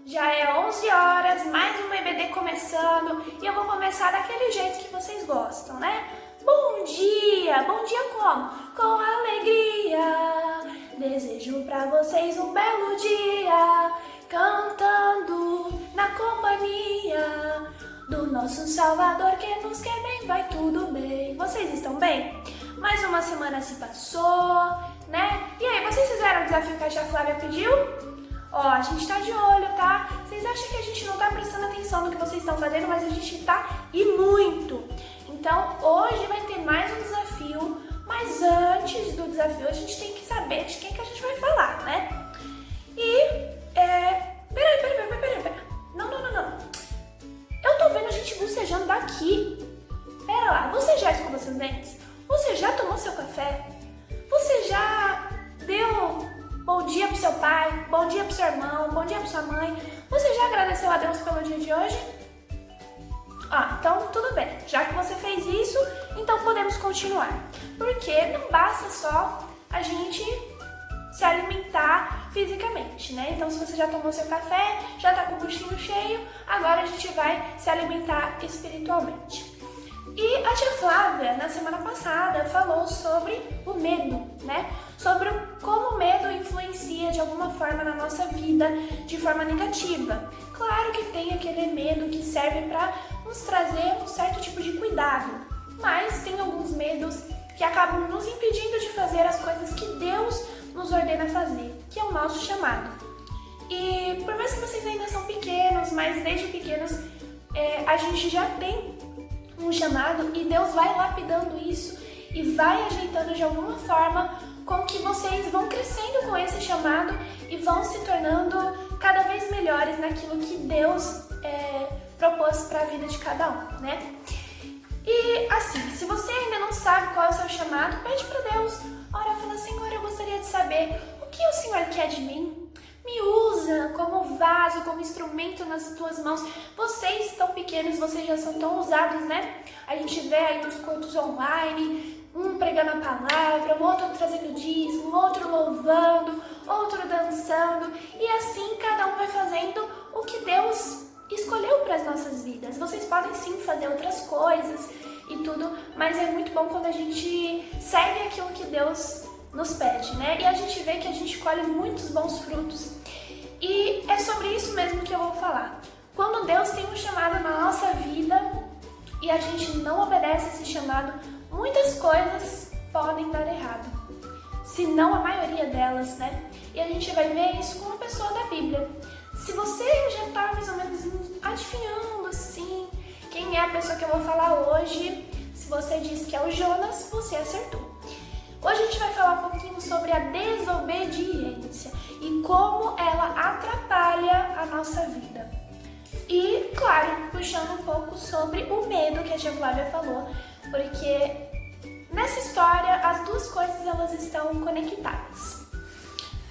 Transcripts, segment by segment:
Já é 11 horas, mais um EBD começando e eu vou começar daquele jeito que vocês gostam, né? Bom dia! Bom dia como? Com alegria! Desejo pra vocês um belo dia, cantando na companhia do nosso Salvador que nos quer bem, vai tudo bem. Vocês estão bem? Mais uma semana se passou, né? E aí, vocês fizeram o desafio que a tia Flávia pediu? Ó, a gente tá de olho, tá? Vocês acham que a gente não tá prestando atenção no que vocês estão fazendo, mas a gente tá e muito. Então, hoje vai ter mais um desafio, mas antes do desafio a gente tem que saber de quem que a gente vai falar, né? E, Pera. Não. Eu tô vendo a gente bocejando daqui. Pera lá, você já escovou seus dentes? Você já tomou seu café? Você já deu bom dia pro seu pai, bom dia pro seu irmão, bom dia pra sua mãe? Você já agradeceu a Deus pelo dia de hoje? Ah, então tudo bem. Já que você fez isso, então podemos continuar. Porque não basta só a gente se alimentar fisicamente, né? Então se você já tomou seu café, já tá com o buchinho cheio, agora a gente vai se alimentar espiritualmente. E a tia Flávia, na semana passada, falou sobre o medo, né? Sobre como o medo influencia de alguma forma na nossa vida de forma negativa. Claro que tem aquele medo que serve para nos trazer um certo tipo de cuidado, mas tem alguns medos que acabam nos impedindo de fazer as coisas que Deus nos ordena fazer, que é o nosso chamado. E por mais que vocês ainda são pequenos, mas desde pequenos a gente já tem um chamado e Deus vai lapidando isso e vai ajeitando de alguma forma com que vocês vão crescendo com esse chamado e vão se tornando cada vez melhores naquilo que Deus propôs para a vida de cada um, né? E assim, se você ainda não sabe qual é o seu chamado, pede para Deus. Ora, fala, Senhor, eu gostaria de saber o que o Senhor quer de mim. Me usa como vaso, como instrumento nas tuas mãos. Vocês tão pequenos, vocês já são tão usados, né? A gente vê aí nos cultos online, um pregando a palavra, um outro trazendo dízimo, um outro louvando, outro dançando. E assim cada um vai fazendo o que Deus escolheu para as nossas vidas. Vocês podem sim fazer outras coisas e tudo, mas é muito bom quando a gente segue aquilo que Deus nos pede, né? E a gente vê que a gente colhe muitos bons frutos. E é sobre isso mesmo que eu vou falar. Quando Deus tem um chamado na nossa vida e a gente não obedece esse chamado, muitas coisas podem dar errado. Se não a maioria delas, né? E a gente vai ver isso com uma pessoa da Bíblia. Se você já tá mais ou menos adivinhando assim quem é a pessoa que eu vou falar hoje, se você disse que é o Jonas, você acertou. Hoje a gente vai falar um pouquinho sobre a desobediência e como ela atrapalha a nossa vida. E, claro, puxando um pouco sobre o medo que a tia Flávia falou, porque nessa história as duas coisas elas estão conectadas.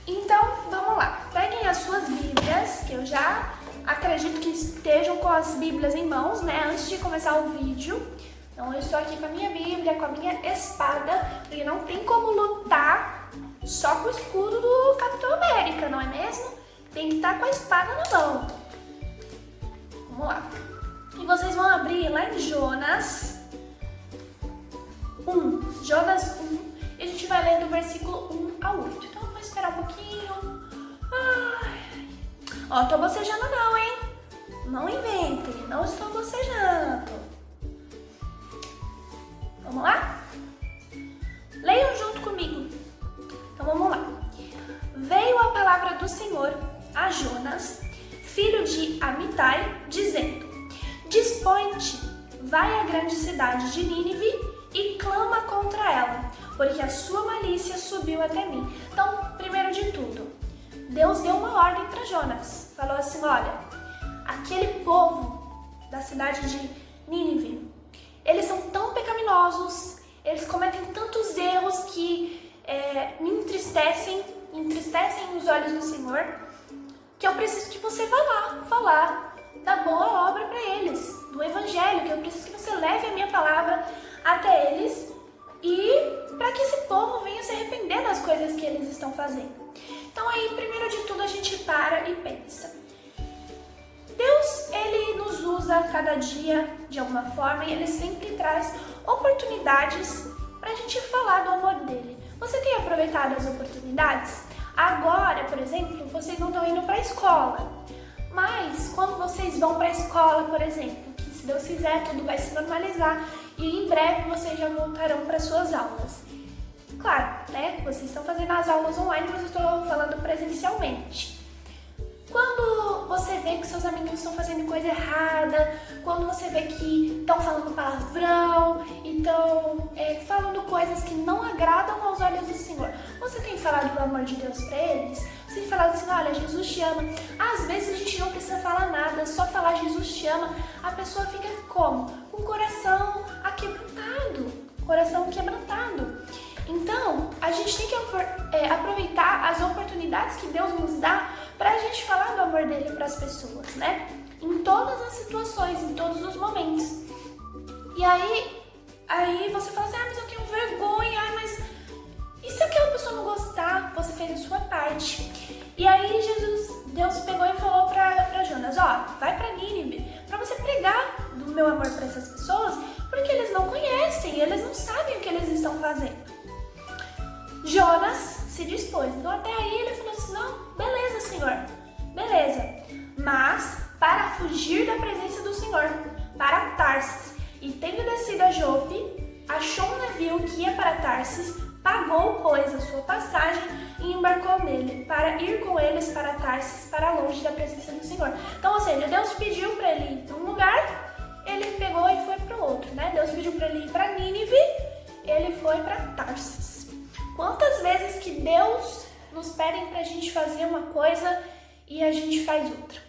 Então, vamos lá. Peguem as suas Bíblias, que eu já acredito que estejam com as Bíblias em mãos, né, antes de começar o vídeo. Então eu estou aqui com a minha Bíblia, com a minha espada, porque não tem como lutar só com o escudo do Capitão América, não é mesmo? Tem que estar com a espada na mão. Vamos lá. E vocês vão abrir lá em Jonas 1. Jonas 1. E a gente vai ler do versículo 1 ao 8. Então eu vou esperar um pouquinho. Ó, tô bocejando não, hein? Não inventem, não estou bocejando. Vamos lá? Leiam junto comigo. Então vamos lá. Veio a palavra do Senhor a Jonas, filho de Amitai, dizendo: Dispõe Dispõe-te, vai à grande cidade de Nínive e clama contra ela, porque a sua malícia subiu até mim. Então, primeiro de tudo, Deus deu uma ordem para Jonas. Falou assim, olha, aquele povo da cidade de Nínive, eles são tão pecaminosos, eles cometem tantos erros que me entristecem os olhos do Senhor, que eu preciso que você vá lá falar da boa obra para eles, do Evangelho, que eu preciso que você leve a minha palavra até eles e para que esse povo venha se arrepender das coisas que eles estão fazendo. Então aí, primeiro de tudo, a gente para e pensa. Deus, ele nos usa a cada dia de alguma forma e ele sempre traz oportunidades para a gente falar do amor dele. Você tem aproveitado as oportunidades? Agora, por exemplo, vocês não estão indo para a escola, mas quando vocês vão para a escola, por exemplo, que se Deus quiser tudo vai se normalizar e em breve vocês já voltarão para suas aulas. Claro, né? Vocês estão fazendo as aulas online, mas eu estou falando presencialmente. Quando você vê que seus amiguinhos estão fazendo coisa errada, quando você vê que estão falando palavrão, estão falando coisas que não agradam aos olhos do Senhor, você tem falado do amor de Deus para eles? Você tem falado assim, olha, Jesus te ama. Às vezes a gente não precisa falar nada, só falar Jesus te ama, a pessoa fica como? Com o coração quebrantado. Então, a gente tem que aproveitar as oportunidades que Deus nos dá para a gente falar do amor dele para as pessoas, né? Em todas as situações, em todos os momentos. E aí você fala assim, mas eu tenho vergonha, mas e se aquela pessoa não gostar? Você fez a sua parte. E aí Deus pegou e falou para Jonas, vai para Nínive, para você pregar do meu amor para essas pessoas, porque eles não conhecem, eles não sabem o que eles estão fazendo. Jonas se dispôs. Então até aí ele falou assim, não, beleza, Senhor, beleza. Mas para fugir da presença do Senhor, para Tarsis, e tendo descido a Jope, achou um navio que ia para Tarsis, pagou, pois, a sua passagem e embarcou nele, para ir com eles para Tarsis, para longe da presença do Senhor. Então, ou seja, Deus pediu para ele ir para um lugar, ele pegou e foi para o outro, né? Deus pediu para ele ir para Nínive, ele foi para Tarsis. Quantas vezes que Deus nos pede para a gente fazer uma coisa e a gente faz outra?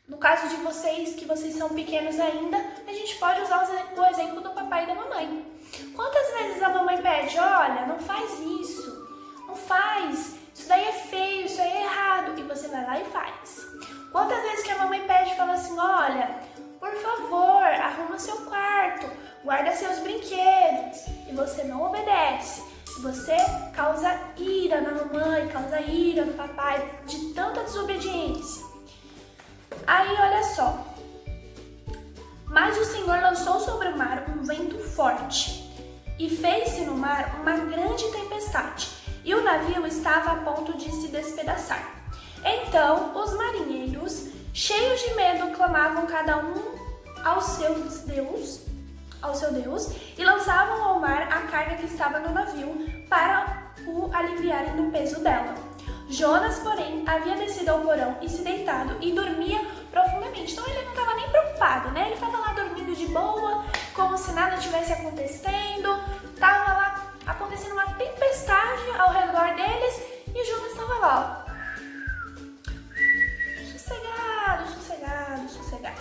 No caso de vocês, que vocês são pequenos ainda, a gente pode usar o exemplo do papai e da mamãe. Quantas vezes a mamãe pede, olha, não faz isso, não faz, isso daí é feio, isso aí é errado, e você vai lá e faz. Quantas vezes que a mamãe pede e fala assim, olha, por favor, arruma seu quarto, guarda seus brinquedos, e você não obedece. Você causa ira na mamãe, causa ira no papai, de tanta desobediência. Aí, olha só. Mas o Senhor lançou sobre o mar um vento forte e fez-se no mar uma grande tempestade, e o navio estava a ponto de se despedaçar. Então, os marinheiros, cheios de medo, clamavam cada um ao seu Deus, e lançavam ao mar a carga que estava no navio para o aliviarem do peso dela. Jonas, porém, havia descido ao porão e se deitado e dormia profundamente. Então ele não estava nem preocupado, né? Ele estava lá dormindo de boa, como se nada tivesse acontecendo. Estava lá acontecendo uma tempestade ao redor deles e Jonas estava lá, ó. Sossegado.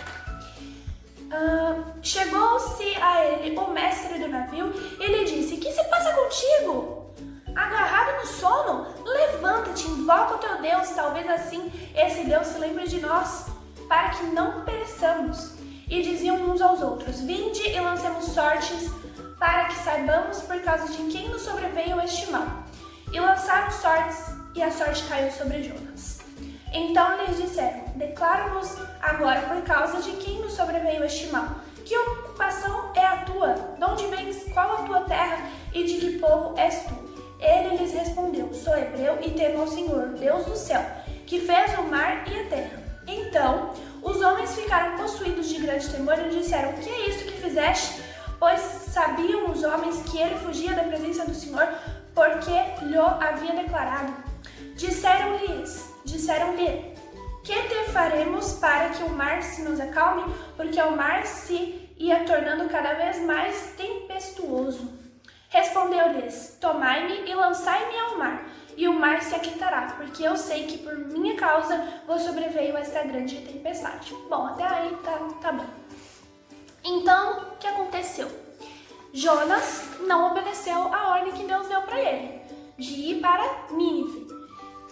Chegou-se a ele o mestre do navio e lhe disse, que se passa contigo? Agarrado no sono? Levanta-te, invoca o teu Deus, talvez assim esse Deus se lembre de nós, para que não pereçamos. E diziam uns aos outros, vinde e lancemos sortes, para que saibamos por causa de quem nos sobreveio este mal. E lançaram sortes, e a sorte caiu sobre Jonas. Então lhes disseram, declara-nos agora por causa de quem nos sobreveio este mal. Que ocupação é a tua? De onde vens? Qual a tua terra? E de que povo és tu? Ele lhes respondeu, sou hebreu e temo ao Senhor, Deus do céu, que fez o mar e a terra. Então os homens ficaram possuídos de grande temor e disseram, que é isto que fizeste? Pois sabiam os homens que ele fugia da presença do Senhor, porque lhe havia declarado. Disseram-lhe, Que te faremos para que o mar se nos acalme? Porque o mar se ia tornando cada vez mais tempestuoso. Respondeu-lhes: Tomai-me e lançai-me ao mar, e o mar se aquietará, porque eu sei que por minha causa vos sobreveio esta grande tempestade. Bom, até aí tá bom. Então, o que aconteceu? Jonas não obedeceu a ordem que Deus deu para ele, de ir para Nínive.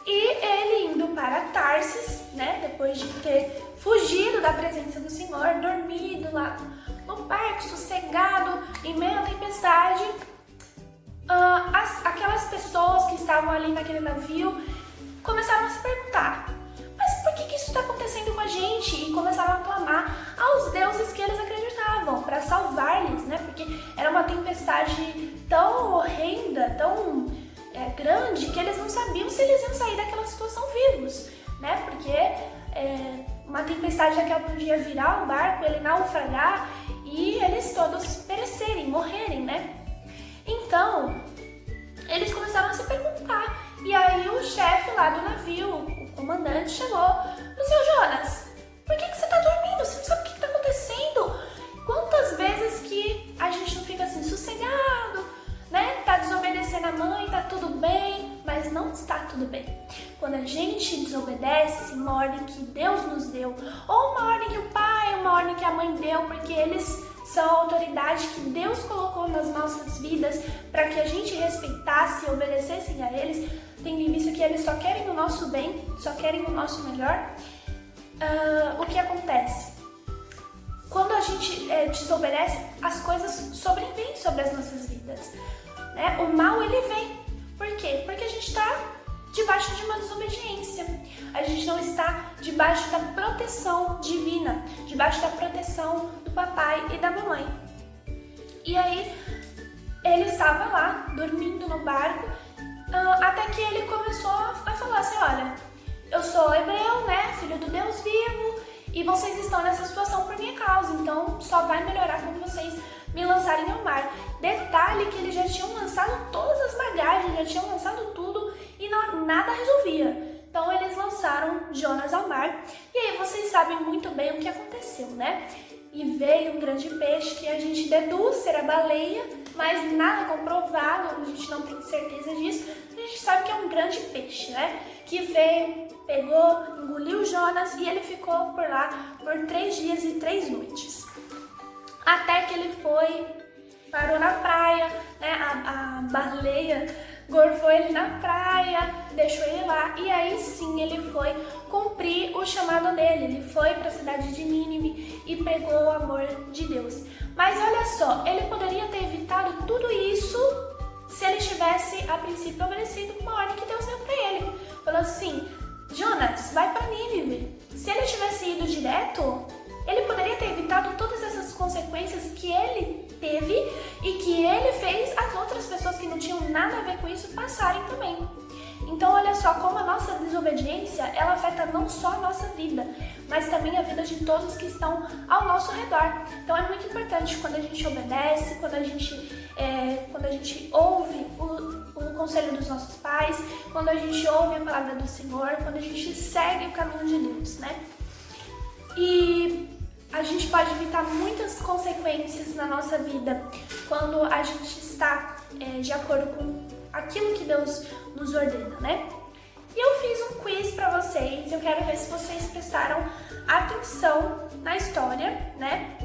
E ele indo para Tarsis, né, depois de ter fugido da presença do Senhor, dormido lá no barco, sossegado, em meio à tempestade, aquelas pessoas que estavam ali naquele navio começaram a se perguntar: mas por que isso está acontecendo com a gente? E começaram a clamar aos deuses que eles acreditavam para salvar-lhes, né? Porque era uma tempestade tão horrenda, tão grande, que eles não sabiam se eles iam sair daquela situação vivos, né? Porque uma tempestade daquela podia virar o barco, ele naufragar e eles todos perecerem, morrerem, né? Então, eles começaram a se perguntar. E aí o chefe lá do navio, o comandante, chegou e disse: Seu Jonas, por que você tá dormindo? Você não sabe o que tá acontecendo? Quantas vezes que a gente não fica assim, sossegado, né? Tá desobedecendo a mãe, tá tudo bem, mas não está tudo bem. Quando a gente desobedece uma ordem que Deus nos deu, ou uma ordem que o pai, uma ordem que a mãe deu, porque eles são a autoridade que Deus colocou nas nossas vidas para que a gente respeitasse e obedecessem a eles, tendo em vista que eles só querem o nosso bem, só querem o nosso melhor, o que acontece? Quando a gente desobedece, as coisas sobrevêm sobre as nossas vidas, né? O mal, ele vem. Por quê? Porque a gente está debaixo de uma desobediência. A gente não está debaixo da proteção divina, debaixo da proteção do papai e da mamãe. E aí, ele estava lá, dormindo no barco, até que ele começou a falar assim: olha, eu sou hebreu, né, filho do Deus vivo, e vocês estão nessa situação por minha causa, então só vai melhorar quando vocês me lançarem ao mar. Detalhe que eles já tinham lançado todas as bagagens, já tinham lançado tudo e nada resolvia. Então eles lançaram Jonas ao mar. E aí vocês sabem muito bem o que aconteceu, né? E veio um grande peixe que a gente deduz ser a baleia, mas nada comprovado, a gente não tem certeza disso. A gente sabe que é um grande peixe, né? Que veio, pegou, engoliu Jonas e ele ficou por lá por 3 dias e 3 noites. Até que ele parou na praia, né? A baleia gorfou ele na praia, deixou ele lá, e aí sim ele foi cumprir o chamado dele. Ele foi para a cidade de Nínive e pegou o amor de Deus. Mas olha só, ele poderia ter evitado tudo isso se ele tivesse, a princípio, obedecido uma ordem que Deus deu para ele. Falou assim: Jonas, vai para Nínive. Se ele tivesse ido direto, ele poderia ter evitado todas essas consequências que ele teve e que ele fez as outras pessoas que não tinham nada a ver com isso passarem também. Então olha só como a nossa desobediência, ela afeta não só a nossa vida, mas também a vida de todos que estão ao nosso redor. Então é muito importante quando a gente obedece, quando a gente ouve o conselho dos nossos pais, quando a gente ouve a palavra do Senhor, quando a gente segue o caminho de Deus, né? E a gente pode evitar muitas consequências na nossa vida quando a gente está de acordo com aquilo que Deus nos ordena, né? E eu fiz um quiz para vocês, eu quero ver se vocês prestaram atenção na história, né?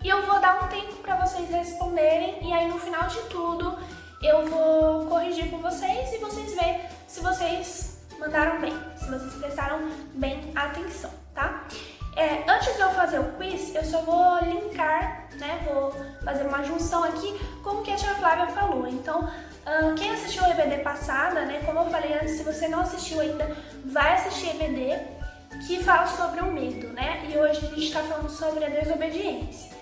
E eu vou dar um tempo para vocês responderem, e aí no final de tudo eu vou corrigir com vocês e vocês veem se vocês mandaram bem, se vocês prestaram bem atenção, tá? Antes de eu fazer o quiz, eu só vou linkar, né? Vou fazer uma junção aqui com o que a tia Flávia falou. Então, quem assistiu o EBD passada, né? Como eu falei antes, se você não assistiu ainda, vai assistir EBD, que fala sobre o medo, né? E hoje a gente está falando sobre a desobediência.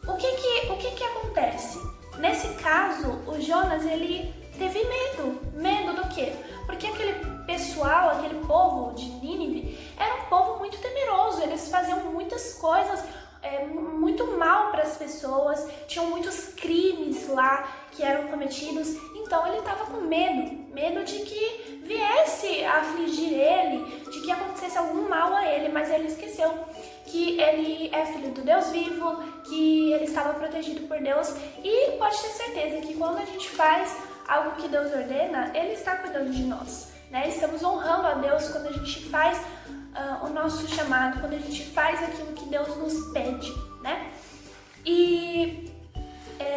O que acontece? Nesse caso, o Jonas, ele teve medo. Medo do quê? Porque aquele pessoal, aquele povo de Nínive, era um povo muito temeroso. Eles faziam muitas coisas muito mal para as pessoas, tinham muitos crimes lá que eram cometidos. Então ele estava com medo de que viesse a afligir ele, de que acontecesse algum mal a ele, mas ele esqueceu que ele é filho do Deus vivo, que ele estava protegido por Deus, e pode ter certeza que quando a gente faz algo que Deus ordena, ele está cuidando de nós, né? Estamos honrando a Deus quando a gente faz o nosso chamado, quando a gente faz aquilo que Deus nos pede, né? E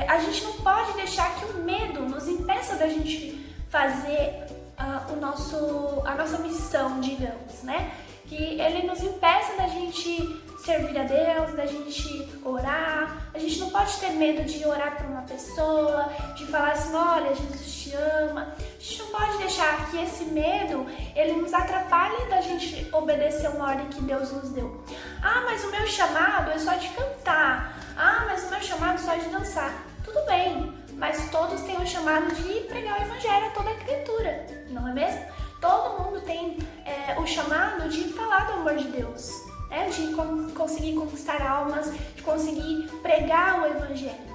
a gente não pode deixar que o medo nos impeça da gente fazer a nossa missão, digamos, né? Que ele nos impeça da gente servir a Deus, da gente orar. A gente não pode ter medo de orar por uma pessoa, de falar assim, olha, Jesus te ama. A gente não pode deixar que esse medo, ele nos atrapalhe da gente obedecer uma ordem que Deus nos deu. Ah, mas o meu chamado é só de cantar. Ah, mas o meu chamado é só de dançar. Tudo bem, mas todos têm o chamado de pregar o evangelho a toda a criatura, não é mesmo? Todo mundo tem o chamado de falar do amor de Deus, né? De conseguir conquistar almas, de conseguir pregar o evangelho.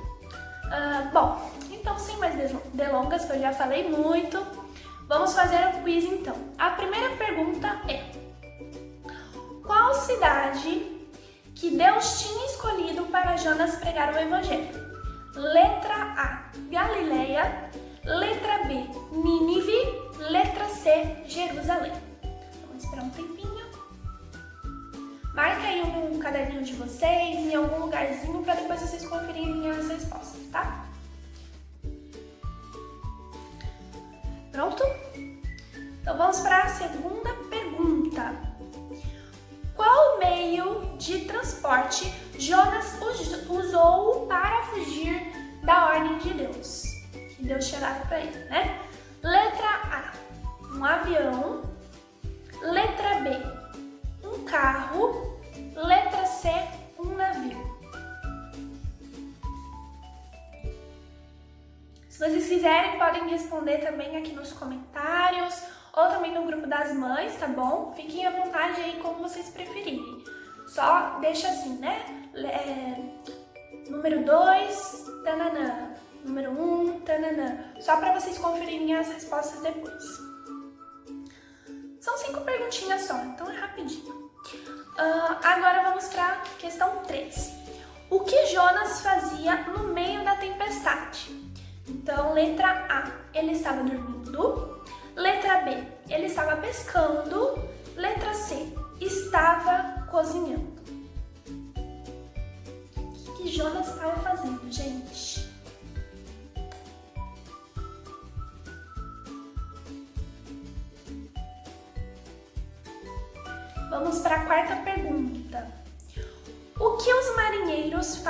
Bom, então sem mais delongas, que eu já falei muito, vamos fazer o quiz então. A primeira pergunta é: qual cidade que Deus tinha escolhido para Jonas pregar o evangelho? Letra A, Galileia. Letra B, Nínive. Letra C, Jerusalém. Vamos esperar um tempinho. Marca aí um caderninho de vocês, em algum lugarzinho, para depois vocês conferirem as respostas, tá? Pronto? Então vamos para a segunda pergunta. Qual meio de transporte Jonas usou para fugir da ordem de Deus? Que Deus tinha dado para ele, né? Letra A, um avião. Letra B, um carro. Letra C, um navio. Se vocês quiserem, podem responder também aqui nos comentários ou também no grupo das mães, tá bom? Fiquem à vontade aí como vocês preferirem. Só deixa assim, né? Número 2, tananã. Número 1, tananã. Só para vocês conferirem as respostas depois. São 5 perguntinhas só, então é rapidinho. Agora vamos para a questão 3. O que Jonas fazia no meio da tempestade? Então, letra A, ele estava dormindo. Letra B, ele estava pescando. Letra C, estava cozinhando. O que Jonas estava fazendo, gente? Vamos para a quarta pergunta. O que os marinheiros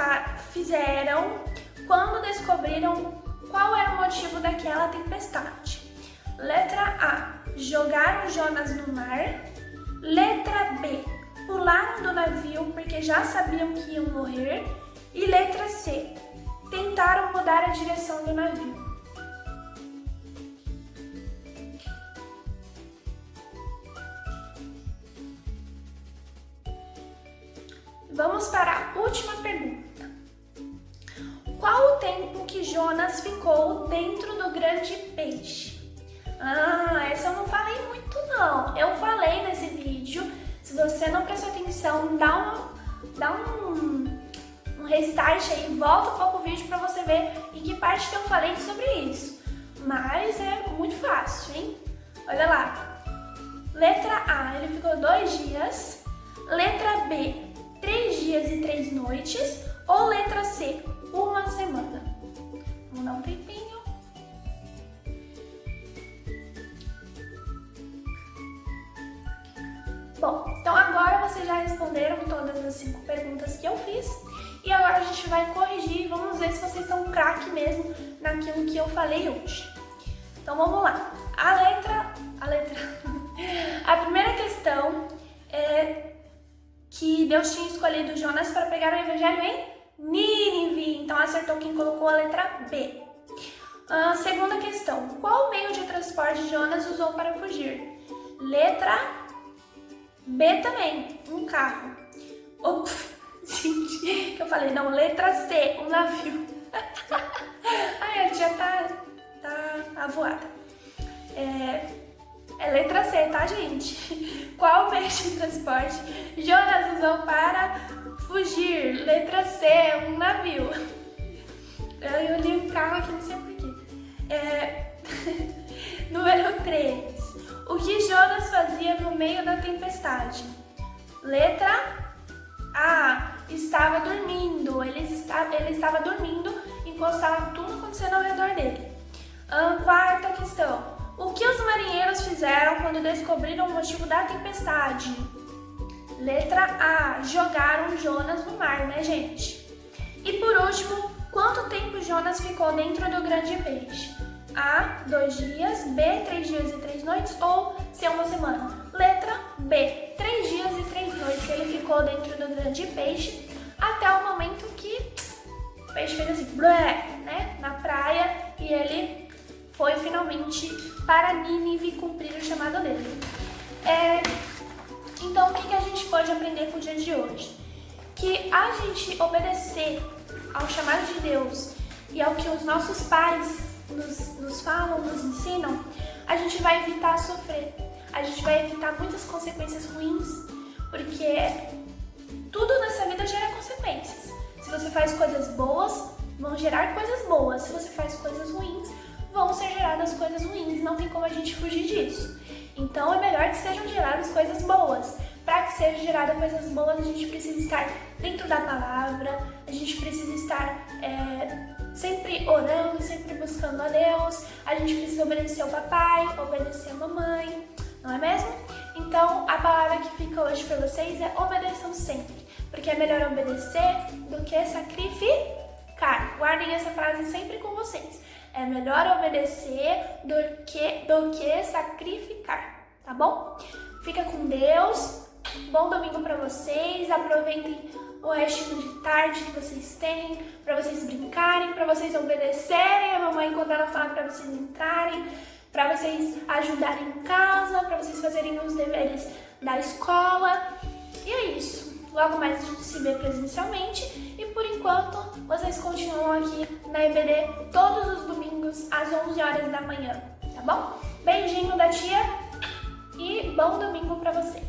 fizeram quando descobriram qual era o motivo daquela tempestade? Letra A, jogaram Jonas no mar. Letra B, pularam do navio porque já sabiam que iam morrer. E letra C, tentaram mudar a direção do navio. Vamos para a última pergunta. Qual o tempo que Jonas ficou dentro do grande peixe? Essa eu não falei muito não. Eu falei nesse vídeo. Se você não prestou atenção, dá um restart aí, volta um pouco o vídeo para você ver em que parte que eu falei sobre isso. Mas é muito fácil, hein? Olha lá. Letra A, ele ficou 2 dias. Letra B, 3 dias e 3 noites. Ou letra C, 1 semana. Vamos dar um tempinho. Bom, então agora vocês já responderam todas as 5 perguntas que eu fiz. E agora a gente vai corrigir e vamos ver se vocês são craque mesmo naquilo que eu falei hoje. Então vamos lá. A primeira questão é que Deus tinha escolhido Jonas para pregar o evangelho em Nínive. Então acertou quem colocou a letra B. Segunda questão. Qual meio de transporte Jonas usou para fugir? Letra B também, um carro. Gente, que eu falei, não, letra C, um navio. Ai, a tia tá avoada. É letra C, tá, gente? Qual meio de transporte Jonas usou para fugir? Letra C, um navio. Eu li um carro aqui, não sei porquê. Número 3. O que Jonas fazia no meio da tempestade? Letra A. Estava dormindo. Ele estava dormindo enquanto estava tudo acontecendo ao redor dele. Quarta questão. O que os marinheiros fizeram quando descobriram o motivo da tempestade? Letra A. Jogaram Jonas no mar, né, gente? E por último, quanto tempo Jonas ficou dentro do grande peixe? A. 2 dias, B. 3 dias e 3 noites ou C. 1 semana? Letra B. 3 dias e 3 noites ele ficou dentro do grande peixe até o momento que o peixe fez assim, blé, né, na praia e ele foi finalmente para Nínive cumprir o chamado dele. Então, o que a gente pode aprender com o dia de hoje? Que a gente obedecer ao chamado de Deus e ao que os nossos pais nos falam, nos ensinam, a gente vai evitar sofrer, a gente vai evitar muitas consequências ruins, porque tudo nessa vida gera consequências. Se você faz coisas boas, vão gerar coisas boas. Se você faz coisas ruins, vão ser geradas coisas ruins. Não tem como a gente fugir disso. Então é melhor que sejam geradas coisas boas. Para que sejam geradas coisas boas, a gente precisa estar dentro da palavra, a gente precisa estar sempre orando, sempre buscando a Deus, a gente precisa obedecer ao papai, obedecer a mamãe, não é mesmo? Então, a palavra que fica hoje para vocês é obedeçam sempre, porque é melhor obedecer do que sacrificar. Guardem essa frase sempre com vocês. É melhor obedecer do que sacrificar, tá bom? Fica com Deus, bom domingo para vocês, aproveitem o restinho de tarde que vocês têm, para vocês brincarem, para vocês obedecerem a mamãe quando ela fala para vocês entrarem, para vocês ajudarem em casa, para vocês fazerem os deveres da escola. E é isso. Logo mais a gente se vê presencialmente e por enquanto vocês continuam aqui na EBD todos os domingos às 11 horas da manhã, tá bom? Beijinho da tia e bom domingo para vocês.